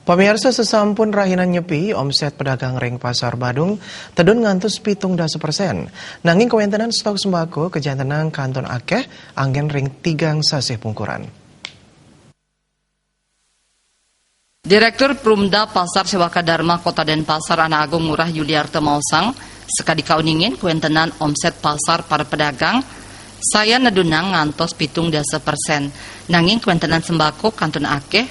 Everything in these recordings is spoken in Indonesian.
Pemirsa sesampun rahinan nyepi, omset pedagang ring pasar Badung tedun ngantos 17%. Nanging kewentenan stok sembako kejantenang kanton akeh anggen ring 3 sasih pungkuran. Direktur Perumda Pasar Sewaka Dharma Kota Denpasar Anak Agung Ngurah Yuliarto Mausang sekali kauningin kewentenan omset pasar para pedagang saya nedunang ngantos 17%. Nanging kewentenan sembako kanton akeh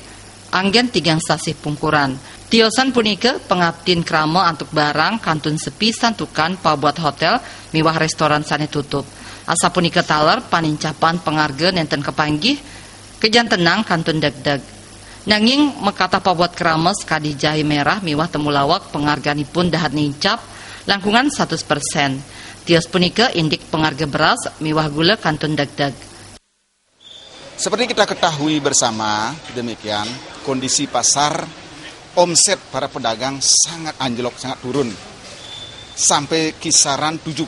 anggen 3 sasih pungkuran. Tiosan punika pengabdin krama antuk barang kantun sepi santukan pabuat hotel miwah restoran sane tutup. Asa punika taler panincapan pengarga nenten kepanggih kejantenang kantun deg-deg. Nanging mekata pabuat krama sekadi jahe merah miwah temulawak pengharganipun dahat nincap langkungan 100%. Tios punika indik pengarga beras miwah gula kantun deg-deg. Seperti kita ketahui bersama, demikian kondisi pasar, omset para pedagang sangat anjlok, sangat turun. Sampai kisaran 70%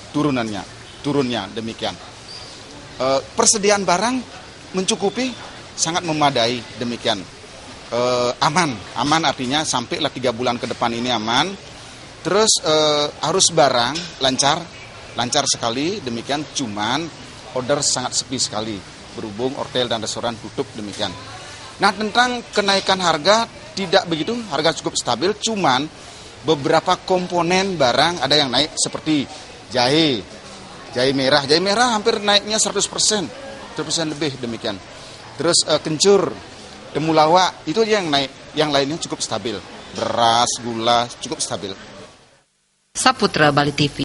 turunnya demikian. Persediaan barang mencukupi, sangat memadai demikian. Aman artinya sampailah 3 bulan ke depan ini aman. Terus arus barang lancar sekali demikian, cuman order sangat sepi sekali berhubung hotel dan restoran tutup demikian. Nah, tentang kenaikan harga tidak begitu, harga cukup stabil, cuman beberapa komponen barang ada yang naik seperti jahe merah hampir naiknya 100% lebih demikian. Terus kencur, temulawak itu yang naik, yang lainnya cukup stabil. Beras, gula cukup stabil. Saputra Bali TV.